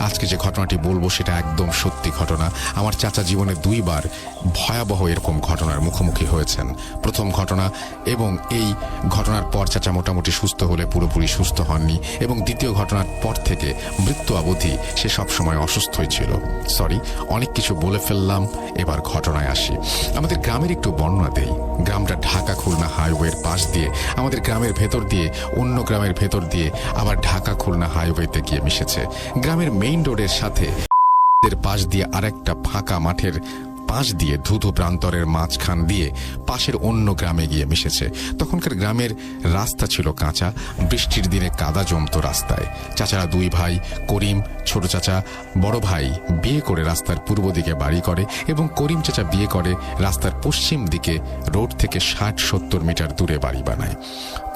আজকে যে ঘটনাটি বলবো সেটা একদম সত্যি ঘটনা। আমার চাচা জীবনে দুইবার ভয়াবহ এরকম ঘটনার মুখোমুখি হয়েছেন। প্রথম ঘটনা, এবং এই ঘটনার পর চাচা মোটামুটি সুস্থ হলে পুরোপুরি সুস্থ হননি, এবং দ্বিতীয় ঘটনার পর থেকে মৃত্যু অবধি সে সবসময় অসুস্থই ছিল। সরি, অনেক কিছু বলে ফেললাম, এবার ঘটনায় আসি। আমাদের গ্রামের একটু বর্ণনা দেই। গ্রামটা ঢাকা খুলনা হাইওয়ের পাশ দিয়ে, আমাদের গ্রামের ভেতর দিয়ে, অন্য গ্রামের ভেতর দিয়ে, আবার ঢাকা খুলনা হাইওয়েতে গিয়ে মিশেছে। গ্রামের মেইন রোডের সাথে পাশ দিয়ে আরেকটা ফাঁকা মাঠের পাশ দিয়ে ধুধু প্রান্তরের মাঝখান দিয়ে পাশের অন্য গ্রামে গিয়ে মিশেছে। তখনকার গ্রামের রাস্তা ছিল কাঁচা, বৃষ্টির দিনে কাদা জমতো রাস্তায়। চাচারা দুই ভাই, করিম ছোট চাচা, বড় ভাই বিয়ে করে রাস্তার পূর্ব দিকে বাড়ি করে, এবং করিম চাচা বিয়ে করে রাস্তার পশ্চিম দিকে রোড থেকে 60-70 মিটার দূরে বাড়ি বানায়।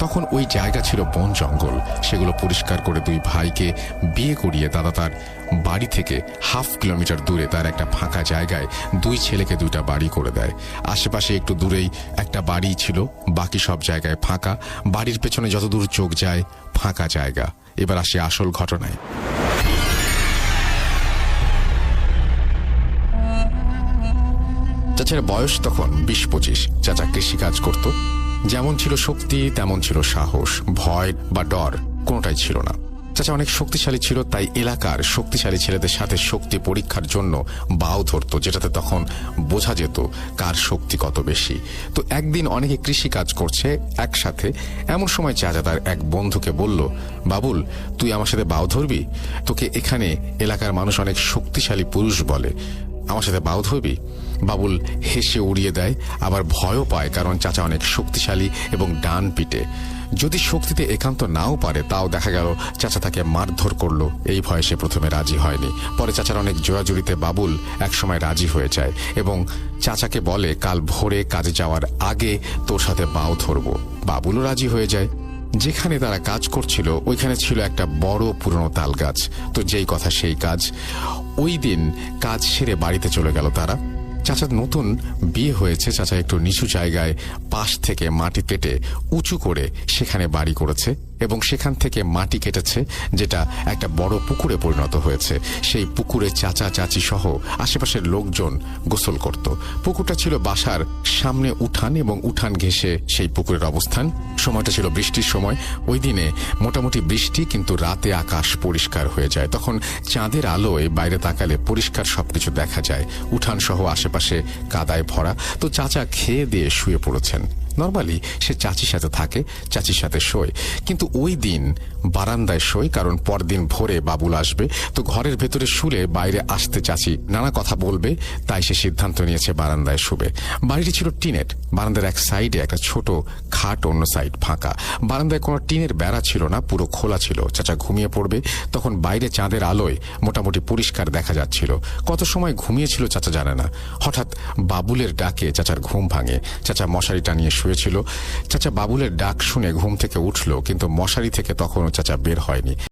তখন ওই জায়গা ছিল বন জঙ্গল। সেগুলো পরিষ্কার করে দুই ভাইকে বিয়ে করিয়ে দাদা তার বাড়ি থেকে 1/2 কিলোমিটার দূরে তার একটা ফাঁকা জায়গায় দুই ছেলেকে দুইটা বাড়ি করে দেয়। আশেপাশে একটু দূরেই একটা বাড়ি ছিল, বাকি সব জায়গায় ফাঁকা। বাড়ির পেছনে যতদূর চোখ যায় ফাঁকা জায়গা। এবার আসি আসল ঘটনায়। চাচার বয়স তখন 20-25। চাচা কৃষিকাজ করত। যেমন ছিল শক্তি তেমন ছিল সাহস। ভয় বা ডর কোনোটাই ছিল না। চাচা অনেক শক্তিশালী ছিল, তাই এলাকার শক্তিশালী ছেলেদের সাথে শক্তি পরীক্ষার জন্য বাও ধরত, যেটাতে তখন বোঝা যেত কার শক্তি কত বেশি। তো একদিন অনেকে কৃষি কাজ করছে একসাথে, এমন সময় চাচা তার এক বন্ধুকে বলল, বাবুল তুই আমার সাথে বাও ধরবি? তোকে এখানে এলাকার মানুষ অনেক শক্তিশালী পুরুষ বলে, আমার সাথে বাও ধরবি? বাবুল হেসে উড়িয়ে দেয়, আবার ভয়ও পায়, কারণ চাচা অনেক শক্তিশালী এবং ডান পিটে। যদি শক্তিতে একান্ত নাও পারে, তাও দেখা গেল চাচা তাকে মারধর করলো। এই ভয়ে সে প্রথমে রাজি হয়নি। পরে চাচার অনেক জোরাজুরিতে বাবুল একসময় রাজি হয়ে যায় এবং চাচাকে বলে, কাল ভোরে কাজে যাওয়ার আগে তোর সাথে বাও ধরবো। বাবুলও রাজি হয়ে যায়। যেখানে তারা কাজ করছিল ওইখানে ছিল একটা বড় পুরনো তাল গাছ। তো যেই কথা সেই কাজ। ওই দিন কাজ সেরে বাড়িতে চলে গেল তারা। চাচার নতুন বিয়ে হয়েছে। চাচা একটু নিচু জায়গায় পাশ থেকে মাটি কেটে উঁচু করে সেখানে বাড়ি করেছে, এবং সেখান থেকে মাটি কেটেছে, যেটা একটা বড় পুকুরে পরিণত হয়েছে। সেই পুকুরে চাচা চাচি সহ আশেপাশের লোকজন গোসল করত। পুকুরটা ছিল বাসার সামনে উঠান, এবং উঠান ঘেঁষে সেই পুকুরের অবস্থান। সময়টা ছিল বৃষ্টির সময়। ওই দিনে মোটামুটি বৃষ্টি, কিন্তু রাতে আকাশ পরিষ্কার হয়ে যায়। তখন চাঁদের আলোয় বাইরে তাকালে পরিষ্কার সবকিছু দেখা যায়। উঠান সহ আশেপাশে কাদায় ভরা। তো চাচা খেয়ে দিয়ে শুয়ে পড়েছেন। নর্মালি সে চাচির সাথে থাকে, চাচির সাথে শোয়, কিন্তু ওই দিন বারান্দায় শোয়, কারণ পরদিন ভোরে বাবুল আসবে। তো ঘরের ভেতরে শুলে বাইরে আসতে চাচি নানা কথা বলবে, তাই সে সিদ্ধান্ত নিয়েছে বারান্দায় শুবে। বাড়িটি ছিল টিনের। বারান্দার এক সাইডে একটা ছোট খাট, অন্য সাইড ফাঁকা। বারান্দায় কোনো টিনের বেড়া ছিল না, পুরো খোলা ছিল। চাচা ঘুমিয়ে পড়বে। তখন বাইরে চাঁদের আলোয় মোটামুটি পরিষ্কার দেখা যাচ্ছিল। কত সময় ঘুমিয়েছিল চাচা জানে না। হঠাৎ বাবুলের ডাকে চাচার ঘুম ভাঙে। চাচা মশারি টানিয়ে শুয়েছিল। চাচা বাবুলের ডাক শুনে ঘুম থেকে উঠল, কিন্তু মশারি থেকে তখনও চাচা বের হয়নি।